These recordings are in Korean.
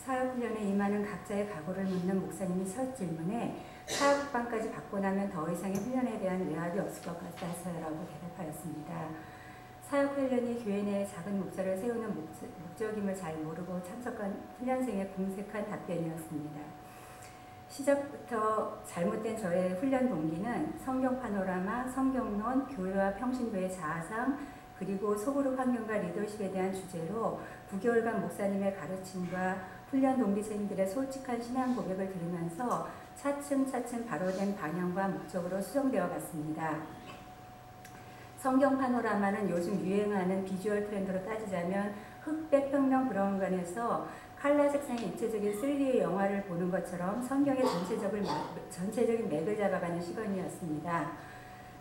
사역훈련에 임하는 각자의 각오를 묻는 목사님이 첫 질문에 사역반까지 받고 나면 더 이상의 훈련에 대한 외압이 없을 것 같아서라고 대답하였습니다. 사역훈련이 교회 내에 작은 목자를 세우는 목적임을 잘 모르고 참석한 훈련생의 궁색한 답변이었습니다. 시작부터 잘못된 저의 훈련 동기는 성경 파노라마, 성경론, 교회와 평신도의 자아상, 그리고 소그룹 환경과 리더십에 대한 주제로 9개월간 목사님의 가르침과 훈련 동기생들의 솔직한 신앙 고백을 들으면서 차츰차츰 바로된 방향과 목적으로 수정되어 갔습니다. 성경 파노라마는 요즘 유행하는 비주얼 트렌드로 따지자면 흑백 평면 브라운관에서 칼라 색상의 입체적인 3D 영화를 보는 것처럼 성경의 전체적인 맥을 잡아가는 시간이었습니다.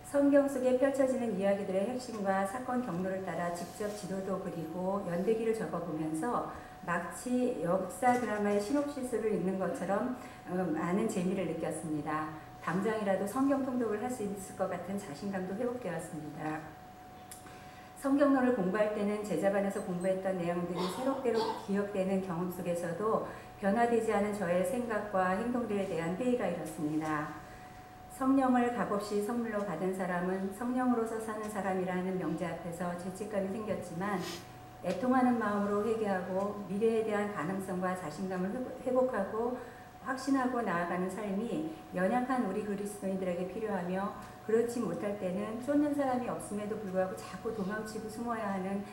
성경 속에 펼쳐지는 이야기들의 핵심과 사건 경로를 따라 직접 지도도 그리고 연대기를 적어보면서 마치 역사 드라마의 시놉시스를 읽는 것처럼 많은 재미를 느꼈습니다. 당장이라도 성경 통독을 할 수 있을 것 같은 자신감도 회복되었습니다. 성경론을 공부할 때는 제자반에서 공부했던 내용들이 새록새록 기억되는 경험 속에서도 변화되지 않은 저의 생각과 행동들에 대한 회의가 일었습니다. 성령을 값없이 선물로 받은 사람은 성령으로서 사는 사람이라는 명제 앞에서 죄책감이 생겼지만 애통하는 마음으로 회개하고 미래에 대한 가능성과 자신감을 회복하고 확신하고 나아가는 삶이 연약한 우리 그리스도인들에게 필요하며, 그렇지 못할 때는 쫓는 사람이 없음에도 불구하고 자꾸 도망치고 숨어야 하는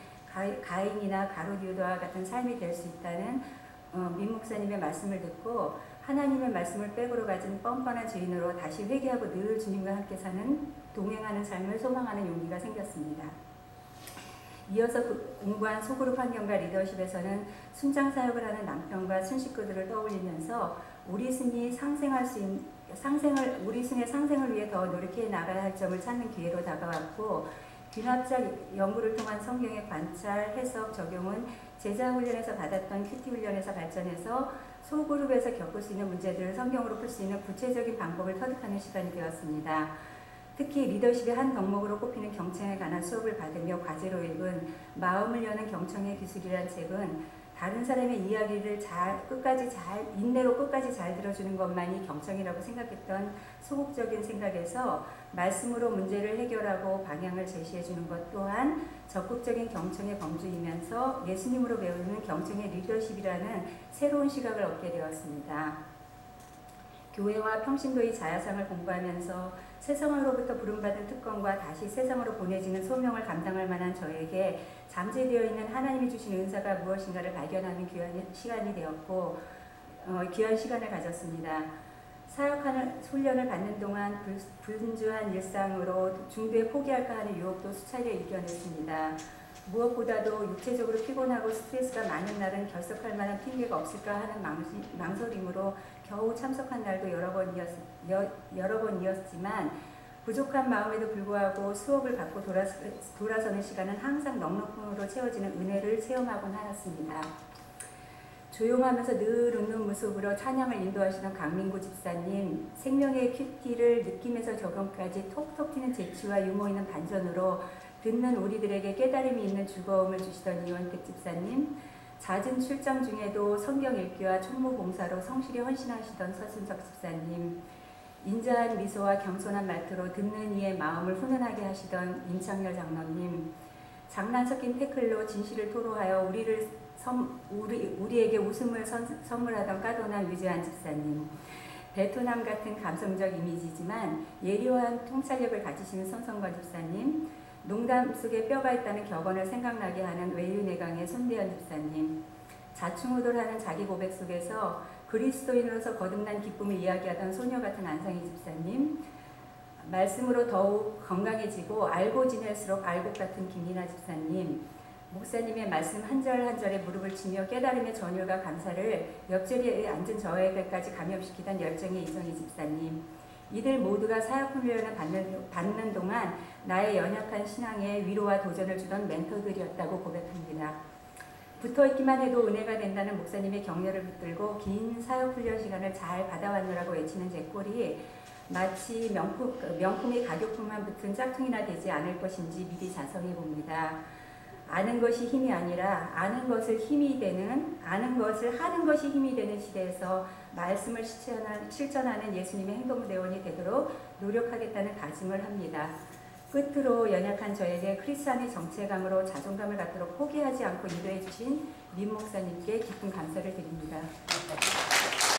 가인이나 가룟유다와 같은 삶이 될 수 있다는 민 목사님의 말씀을 듣고 하나님의 말씀을 백으로 가진 뻔뻔한 죄인으로 다시 회개하고 늘 주님과 함께 사는 동행하는 삶을 소망하는 용기가 생겼습니다. 이어서 공부한 소그룹 환경과 리더십에서는 순장 사역을 하는 남편과 순식구들을 떠올리면서 우리 신의 상생을 위해 더 노력해 나가야 할 점을 찾는 기회로 다가왔고, 귀납작 연구를 통한 성경의 관찰, 해석, 적용은 제자훈련에서 받았던 큐티훈련에서 발전해서 소그룹에서 겪을 수 있는 문제들을 성경으로 풀 수 있는 구체적인 방법을 터득하는 시간이 되었습니다. 특히 리더십의 한 덕목으로 꼽히는 경청에 관한 수업을 받으며 과제로 읽은 마음을 여는 경청의 기술이란 책은 다른 사람의 이야기를 인내로 끝까지 잘 들어주는 것만이 경청이라고 생각했던 소극적인 생각에서 말씀으로 문제를 해결하고 방향을 제시해주는 것 또한 적극적인 경청의 범주이면서 예수님으로 배우는 경청의 리더십이라는 새로운 시각을 얻게 되었습니다. 교회와 평신도의 자야상을 공부하면서 세상으로부터 부름받은 특권과 다시 세상으로 보내지는 소명을 감당할 만한 저에게 잠재되어 있는 하나님이 주신 은사가 무엇인가를 발견하는 귀한 시간이 되었고, 귀한 시간을 가졌습니다. 사역하는 훈련을 받는 동안 분주한 일상으로 중도에 포기할까 하는 유혹도 수차례 이겨냈습니다. 무엇보다도 육체적으로 피곤하고 스트레스가 많은 날은 결석할 만한 핑계가 없을까 하는 망설임으로 겨우 참석한 날도 여러 번이었지만 부족한 마음에도 불구하고 수업을 받고 돌아서는 시간은 항상 넉넉함으로 채워지는 은혜를 체험하곤 하였습니다. 조용하면서 늘 웃는 모습으로 찬양을 인도하시던 강민구 집사님, 생명의 큐티를 느낌에서 적용까지 톡톡 튀는 재치와 유머 있는 반전으로 듣는 우리들에게 깨달음이 있는 즐거움을 주시던 이원택 집사님, 잦은 출장 중에도 성경 읽기와 총무 봉사로 성실히 헌신하시던 서순석 집사님, 인자한 미소와 겸손한 말투로 듣는 이의 마음을 훈훈하게 하시던 임창열 장로님, 장난 섞인 태클로 진실을 토로하여 우리에게 웃음을 선물하던 까도난 유재한 집사님, 베트남 같은 감성적 이미지지만 예리한 통찰력을 가지시는 손성관 집사님, 농담 속에 뼈가 있다는 격언을 생각나게 하는 외유내강의 손대현 집사님, 자충우돌하는 자기 고백 속에서 그리스도인으로서 거듭난 기쁨을 이야기하던 소녀 같은 안상희 집사님, 말씀으로 더욱 건강해지고 알고 지낼수록 알곡 같은 김이나 집사님, 목사님의 말씀 한 절 한 절에 무릎을 치며 깨달음의 전율과 감사를 옆자리에 앉은 저에게까지 감염시키던 열정의 이정희 집사님, 이들 모두가 사역훈련을 받는 동안 나의 연약한 신앙에 위로와 도전을 주던 멘토들이었다고 고백합니다. 붙어있기만 해도 은혜가 된다는 목사님의 격려를 붙들고 긴 사역훈련 시간을 잘 받아왔노라고 외치는 제 꼴이 마치 명품의 가격품만 붙은 짝퉁이나 되지 않을 것인지 미리 자성해 봅니다. 아는 것이 힘이 아니라 아는 것을 힘이 되는, 아는 것을 하는 것이 힘이 되는 시대에서 말씀을 실천하는 예수님의 행동대원이 되도록 노력하겠다는 다짐을 합니다. 끝으로 연약한 저에게 그리스도 안의 정체감으로 자존감을 갖도록 포기하지 않고 인도해 주신 민 목사님께 깊은 감사를 드립니다.